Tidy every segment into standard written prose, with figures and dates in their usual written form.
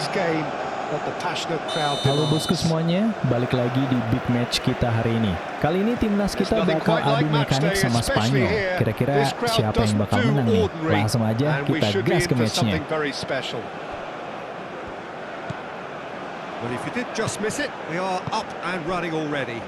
fast game that the passionate crowd Halo demands. bosku semuanya, balik lagi di big match kita hari ini. Kali ini timnas kita bakal adu mekanik sama Spanyol. Kira-kira siapa yang bakal menang nih? Langsung aja kita gas ke matchnya. Well, if you did just miss it, we are up and running already.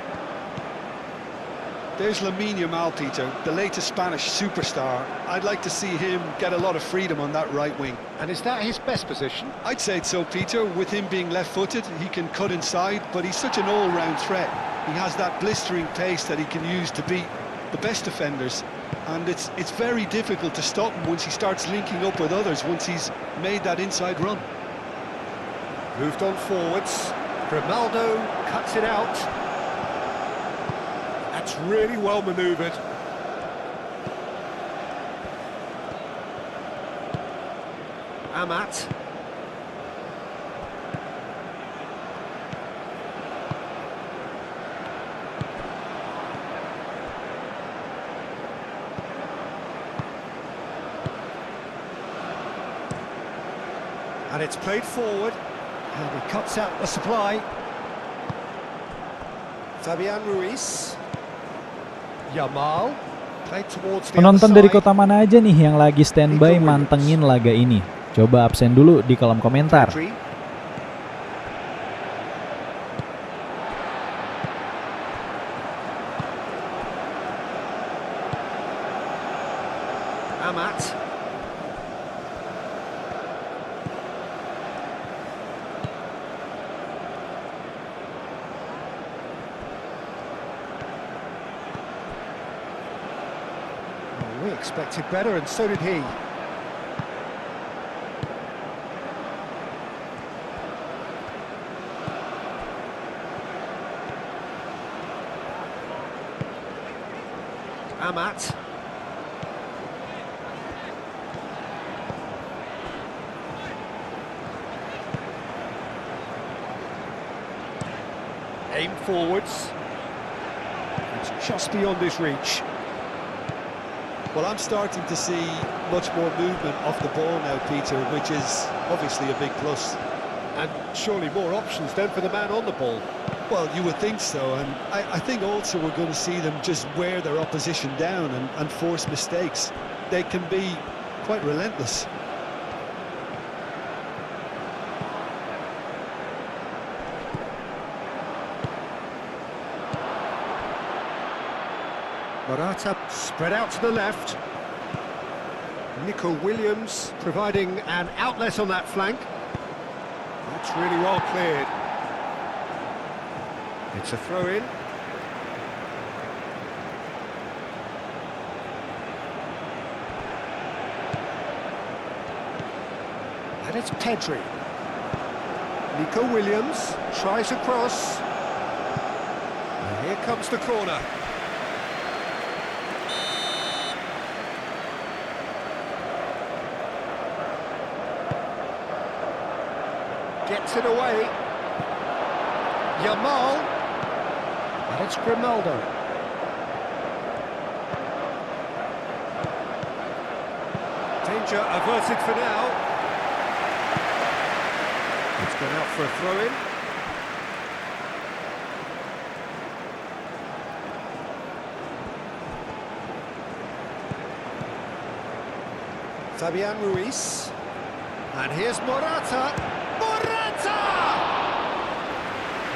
There's Lamin, Peter, the latest Spanish superstar. I'd like to see him get a lot of freedom on that right wing. And is that his best position? I'd say so, Peter. With him being left-footed, he can cut inside, but he's such an all-round threat. He has that blistering pace that he can use to beat the best defenders. And it's very difficult to stop him once he starts linking up with others, once he's made that inside run. Moved on forwards. Grimaldo cuts it out. That's really well manoeuvred. Amat. And it's played forward. And he cuts out the supply. Fabian Ruiz. Yamal. Played towards the Penonton other dari side. kota mana aja nih yang lagi standby mantengin laga ini? Coba absen dulu di kolom komentar. Pedri. Amat. We expected better, and so did he. Amat. Aim forwards. It's just beyond his reach. Well, I'm starting to see much more movement off the ball now, Peter, which is obviously a big plus. And surely more options then for the man on the ball. Well, you would think so, and I think also we're going to see them just wear their opposition down and force mistakes. They can be quite relentless. Morata spread out to the left. Nico Williams providing an outlet on that flank. That's really well cleared. It's a throw-in. And it's Pedri. Nico Williams tries a cross. And here comes the corner. Gets it away. Yamal. And it's Grimaldo. Danger averted for now. It's gone out for a throw-in. Fabian Ruiz. And here's Morata.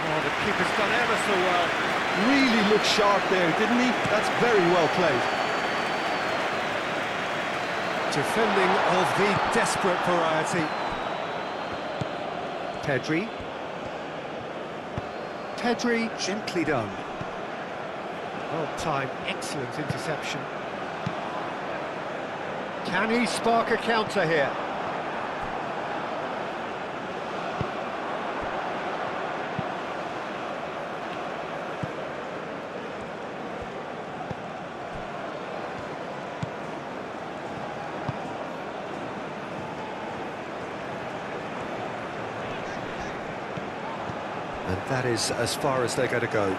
Oh, the keeper's done ever so well. Really looked sharp there, didn't he? That's very well played. Defending of the desperate variety. Pedri. Pedri, gently done. Well timed, excellent interception. Can he spark a counter here? And that is as far as they're going to go.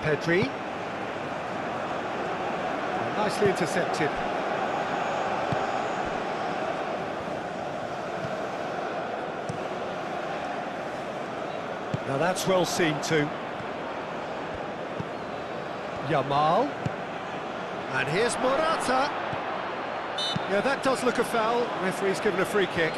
Pedri. Nicely intercepted. Now that's well seen too. Yamal. And here's Morata. Yeah, that does look a foul. Referee's given a free kick.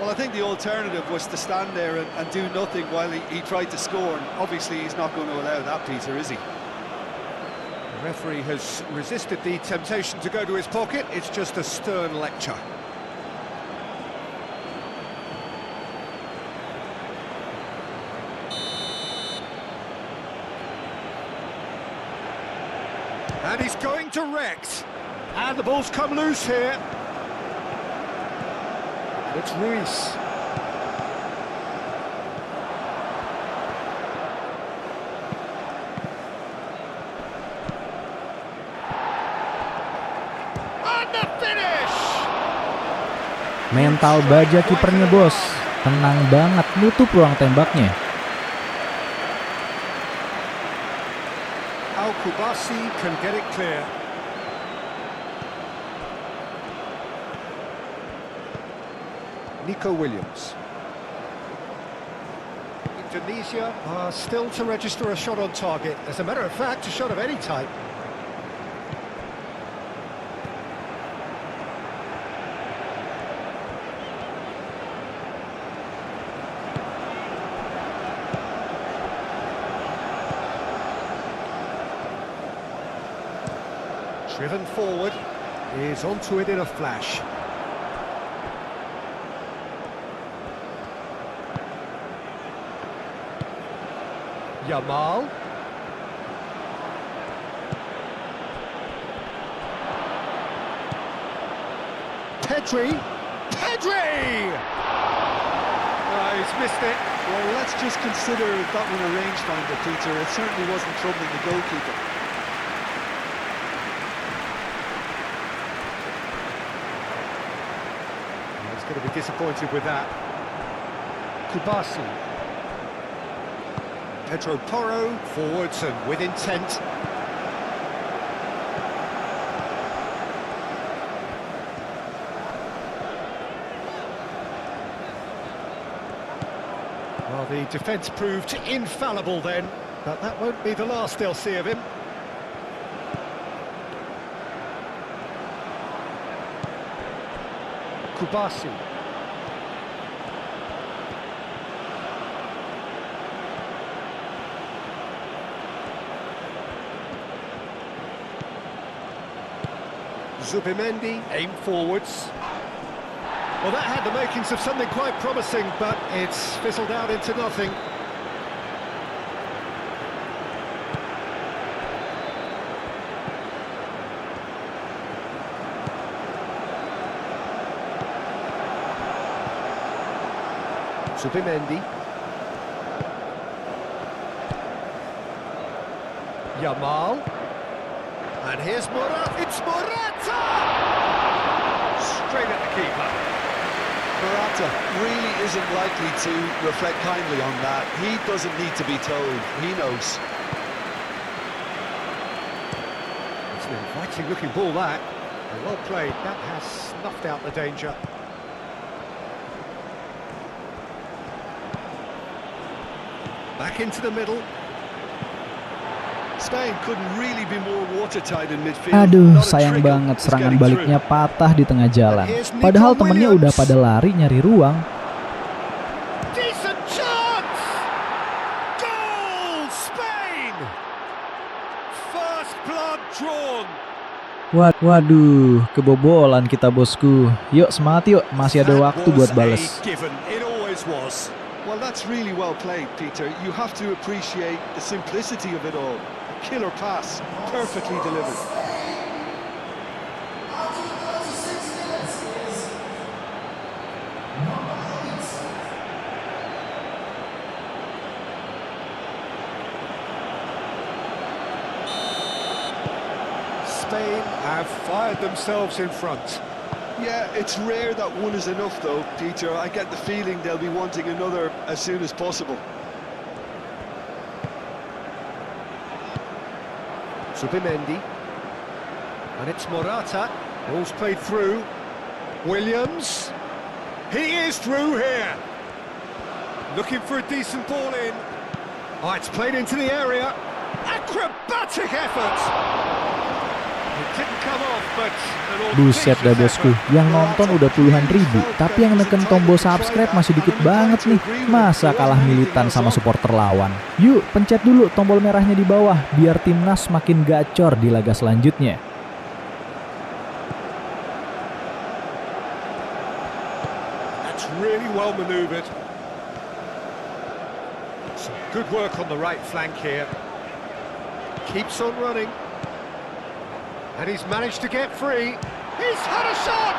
Well, I think the alternative was to stand there and do nothing while he tried to score. And obviously, he's not going to allow that, Peter, is he? The referee has resisted the temptation to go to his pocket. It's just a stern lecture. And he's going direct. And the ball's come loose here. It's Ruiz. And the finish! Mental baja kipernya, bos. Tenang banget nutup ruang tembaknya. Kubasi can get it clear. Nico Williams. Indonesia are still to register a shot on target. As a matter of fact, a shot of any type. Driven forward, is onto it in a flash. Yamal. Pedri! He's missed it. Well, let's just consider that one a rangefinder, Peter. It certainly wasn't troubling the goalkeeper. Going to be disappointed with that. Kubasi. Pedro Porro forwards and with intent. Well, the defence proved infallible then, but that won't be the last they'll see of him. Kubasi. Zubimendi, aim forwards. Well, that had the makings of something quite promising, but it's fizzled out into nothing. Zubimendi. Yamal. And here's Morata. It's Morata! Straight at the keeper. Morata really isn't likely to reflect kindly on that. He doesn't need to be told. He knows. It's an inviting looking ball, that. Well played. That has snuffed out the danger. Back into the middle. Spain couldn't really be more watertight in midfield. Aduh, sayang banget serangan baliknya patah di tengah jalan. Padahal temennya udah pada lari nyari ruang. Decent chance! Goal, Spain! First blood drawn. Waduh, kebobolan kita, bosku. Yuk semangat yuk, masih ada waktu buat bales. Well, that's really well played, Peter. You have to appreciate the simplicity of it all. Killer pass, perfectly delivered. Spain have fired themselves in front. Yeah, it's rare that one is enough though, Peter. I get the feeling they'll be wanting another as soon as possible. Zubimendi. And it's Morata. Ball's played through. Williams. He is through here. Looking for a decent ball in. Oh, it's played into the area. Acrobatic effort. It didn't come off, but Buset dah bosku, yang nonton udah puluhan ribu, tapi yang neken tombol subscribe masih dikit banget nih. Masa kalah militan sama supporter lawan? Yuk, pencet dulu tombol merahnya di bawah, biar timnas makin gacor di laga selanjutnya. That's really well manoeuvred. Some good work on the right flank here. Keeps on running. And he's managed to get free. He's had a shot!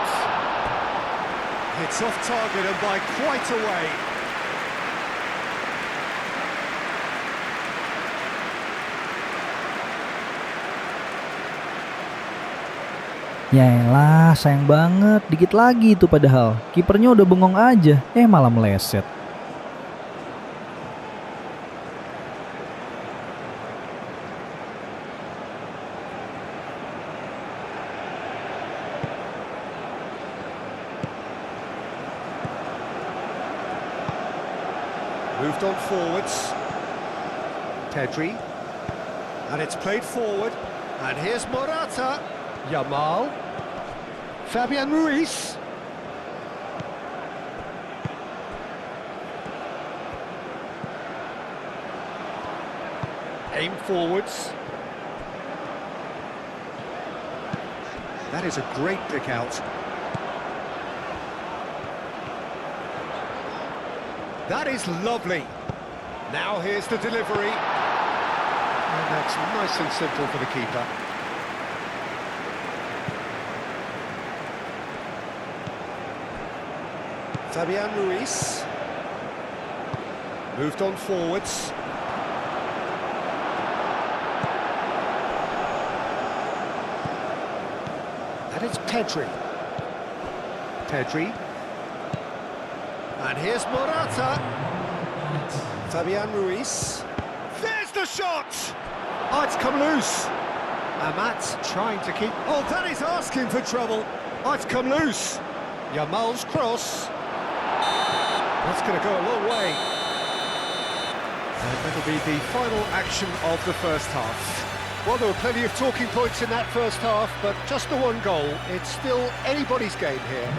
It's off target and by quite a way. Yaelah, sayang banget, dikit lagi itu padahal. Kipernya udah bengong aja, malah meleset. Moved on forwards. Pedri. And it's played forward. And here's Morata. Yamal. Fabian Ruiz. Aim forwards. That is a great pick out. That is lovely. Now here's the delivery. And that's nice and simple for the keeper. Fabian Ruiz. Moved on forwards. And it's Pedri. Pedri. And here's Morata. Fabian Ruiz. There's the shot! Oh, it's come loose. Amat trying to keep... Oh, that is asking for trouble. Oh, it's come loose. Yamal's cross. That's going to go a long way. And that'll be the final action of the first half. Well, there were plenty of talking points in that first half, but just the one goal. It's still anybody's game here.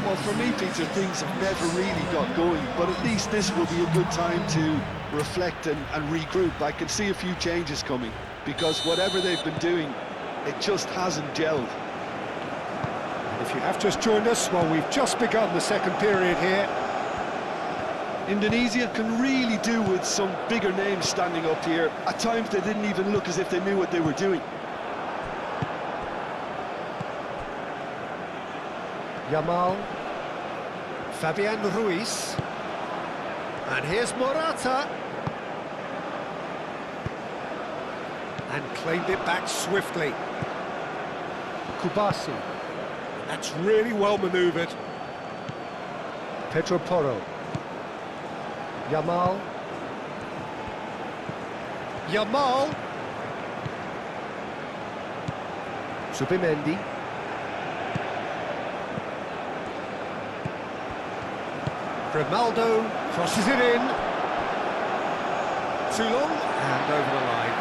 Well, for me, Peter, things have never really got going, but at least this will be a good time to reflect and regroup. I can see a few changes coming, because whatever they've been doing, it just hasn't gelled. If you have just joined us, well, we've just begun the second period here. Indonesia can really do with some bigger names standing up here. At times they didn't even look as if they knew what they were doing. Yamal. Fabian Ruiz. And here's Morata. And claimed it back swiftly. Kubasi. That's really well manoeuvred. Pedro Porro. Yamal. Yamal. Subimendi. Ronaldo crosses it in. Too long and over the line.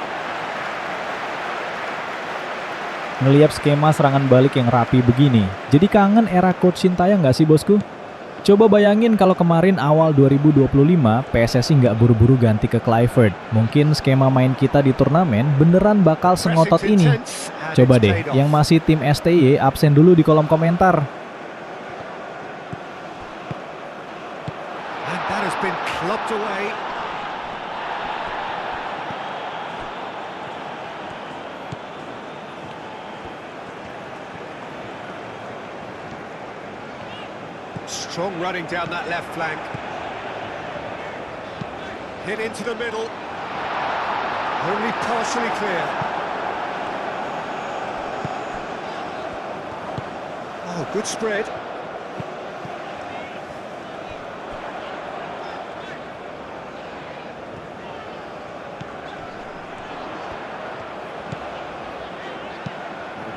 Ngelihat skema serangan balik yang rapi begini, jadi kangen era Coach Sintayong nggak sih bosku? Coba bayangin kalau kemarin awal 2025 PSSI nggak buru-buru ganti ke Kluivert. Mungkin skema main kita di turnamen beneran bakal sengotot ini. Coba deh, yang masih tim STY absen dulu di kolom komentar. And that has been clubbed away. Strong running down that left flank. Hit into the middle. Only partially clear. Oh, good spread.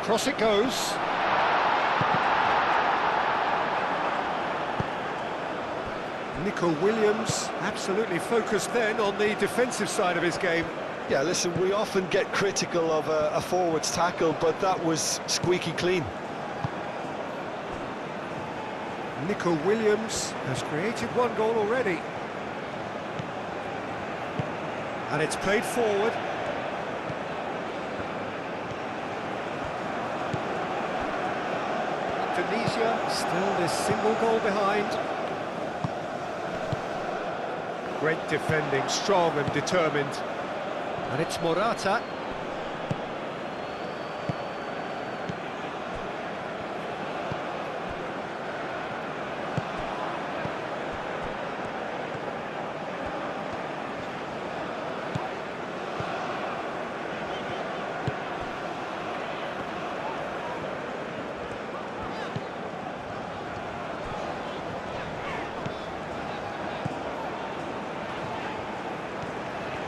Across it goes. Nico Williams, absolutely focused then on the defensive side of his game. Yeah, listen, we often get critical of a forward's tackle, but that was squeaky clean. Nico Williams has created one goal already. And it's played forward. Indonesia still this single goal behind. Great defending, strong and determined. And it's Morata.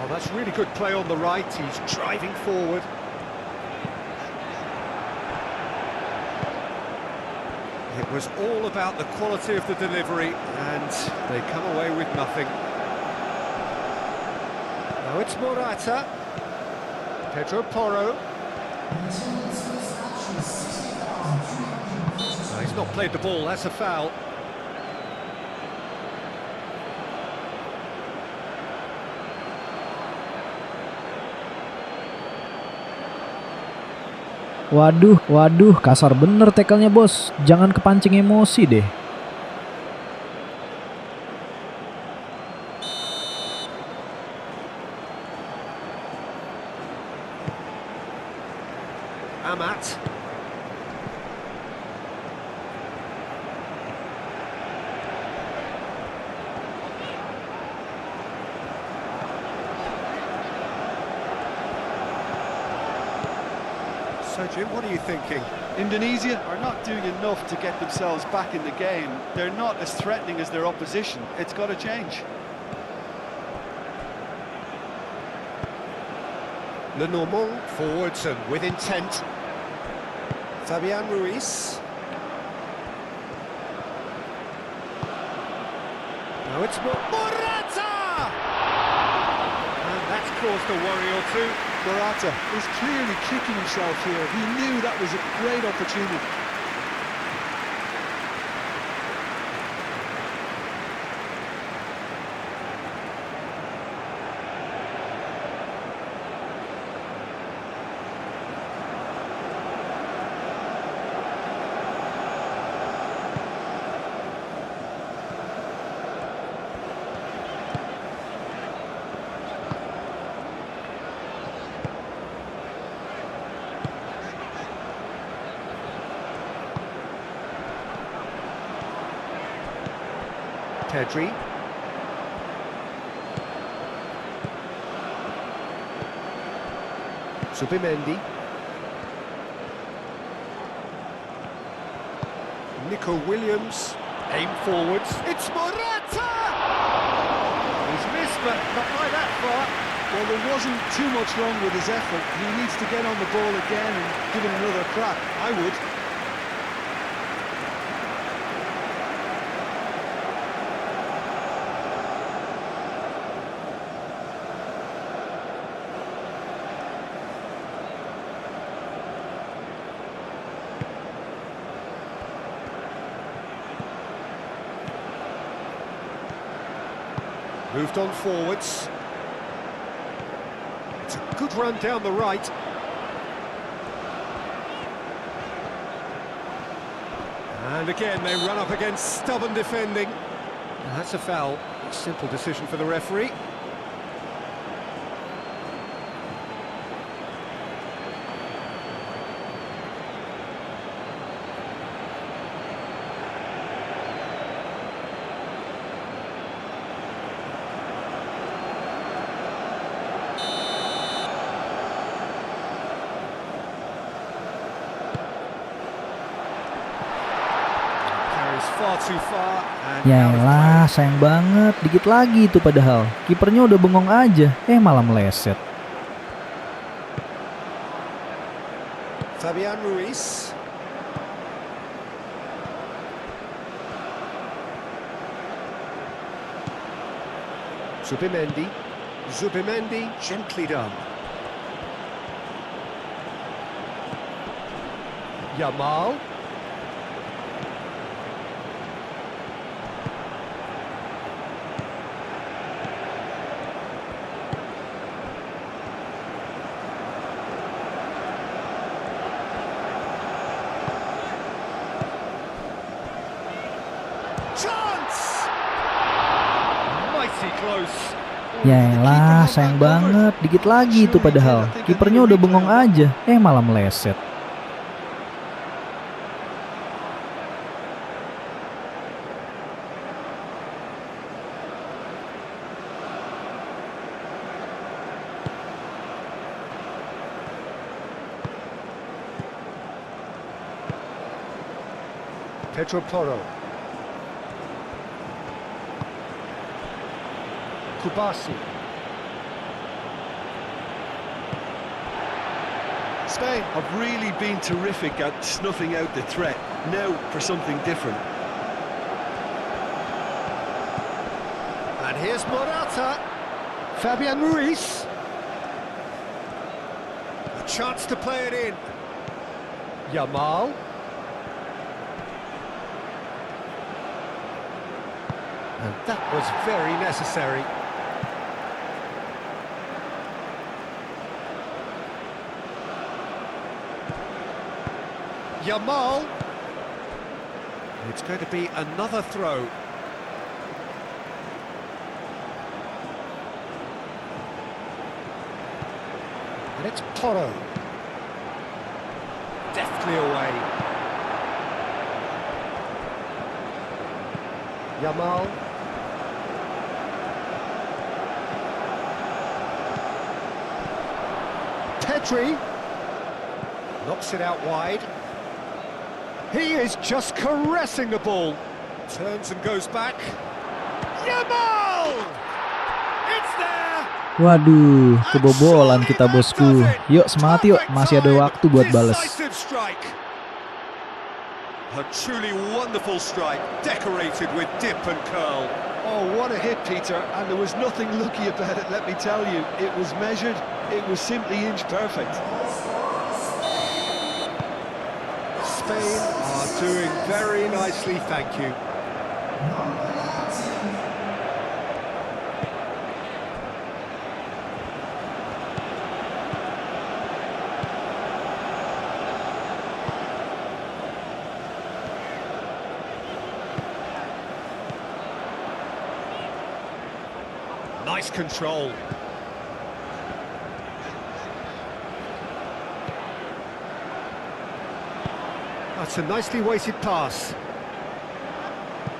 Oh, that's really good play on the right. He's driving forward. It was all about the quality of the delivery, and they come away with nothing. Now it's Morata. Pedro Porro. No, he's not played the ball, that's a foul. Waduh, kasar bener tackle-nya bos. Jangan kepancing emosi deh. Amat. So Jim, what are you thinking? Indonesia are not doing enough to get themselves back in the game. They're not as threatening as their opposition. It's got to change. Lenormand forwards and with intent. Fabian Ruiz. Now it's Morata! And that's caused a worry or two. Morata is clearly kicking himself here. He knew that was a great opportunity. Pedri. Subimendi. Nico Williams. Aim forwards. It's Morata! He's missed, but not by that far. Well, there wasn't too much wrong with his effort. He needs to get on the ball again and give it another crack. I would. Moved on forwards. It's a good run down the right. And again, they run up against stubborn defending. And that's a foul. Simple decision for the referee. Far too far and Yaelah, sayang banget. Dikit lagi itu padahal. Kipernya udah bengong aja. Malah meleset. Fabian Ruiz. Zubimendi. Zubimendi, gently done. Yamal. Chance! Mighty close. Yaelah, sayang banget, dikit lagi itu padahal. Kipernya udah bengong aja, malah meleset. Pedro Porro. Kubasi. Spain have really been terrific at snuffing out the threat. Now for something different. And here's Morata. Fabian Ruiz. A chance to play it in. Yamal. And that was very necessary. Yamal. It's going to be another throw. And it's Porro. Deftly away. Yamal. Pedri. Knocks it out wide. He is just caressing the ball. Turns and goes back. Yamal! It's there! Waduh, kebobolan kita bosku. Yuk semangat yuk, masih ada waktu buat bales. Decisive strike. A truly wonderful strike, decorated with dip and curl. Oh, what a hit, Peter, and there was nothing lucky about it, let me tell you. It was measured, it was simply inch perfect. Spain are doing very nicely, thank you. Nice control. That's a nicely weighted pass.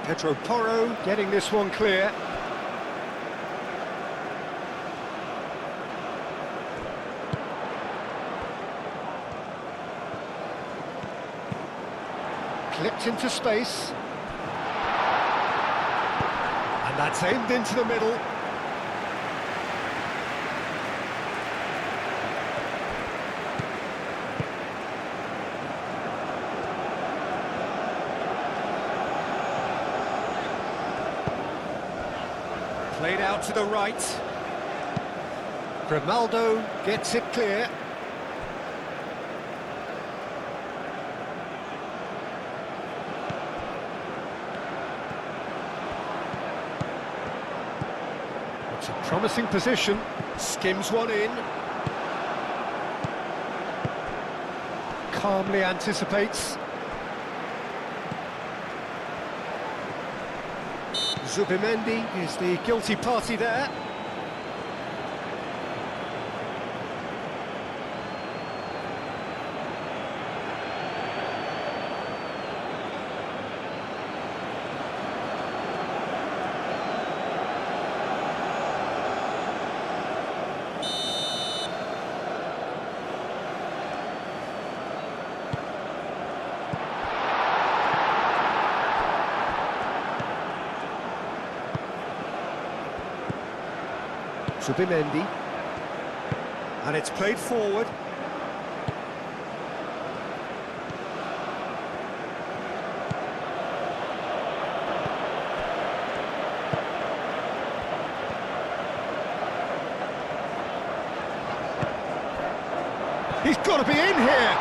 Pedro Porro getting this one clear. Clipped into space. And that's aimed into the middle. Played out to the right. Grimaldo gets it clear. It's a promising position. Skims one in. Calmly anticipates. Zubimendi is the guilty party there. Zubimendi, and it's played forward. He's got to be in here!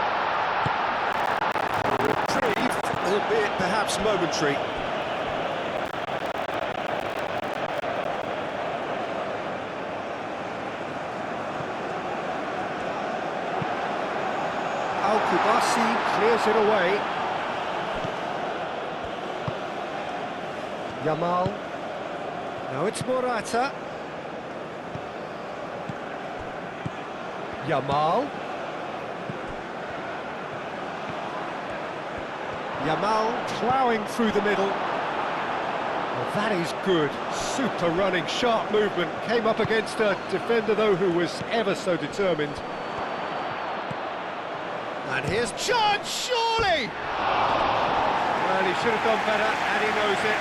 Reprieve, albeit perhaps momentary. Al-Kubasi clears it away. Yamal. Now it's Morata. Yamal. Yamal ploughing through the middle. Well, that is good. Super running, sharp movement. Came up against a defender, though, who was ever so determined. And here's chance, surely! Well, he should have done better, and he knows it.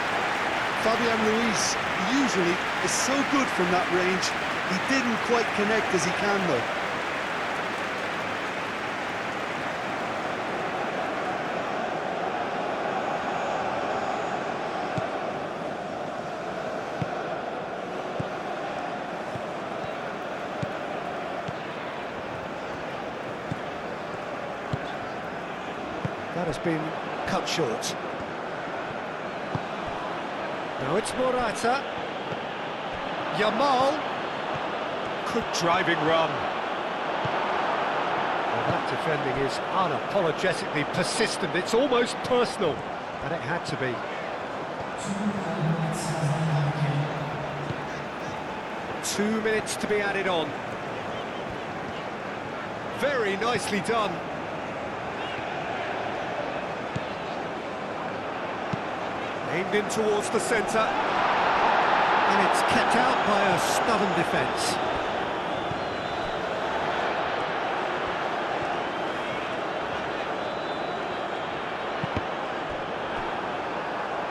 Fabian Ruiz usually is so good from that range. He didn't quite connect as he can, though. That has been cut short. Now it's Morata. Yamal. Good driving run. Well, that defending is unapologetically persistent. It's almost personal, but it had to be. Two minutes to be added on. Very nicely done. Aimed in towards the centre, and it's kept out by a stubborn defence.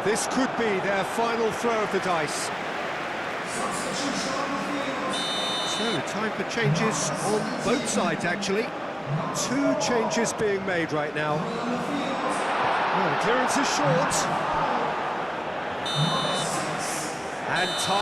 This could be their final throw of the dice. So, time for changes on both sides, actually. Two changes being made right now. Well, the clearance is short. And time.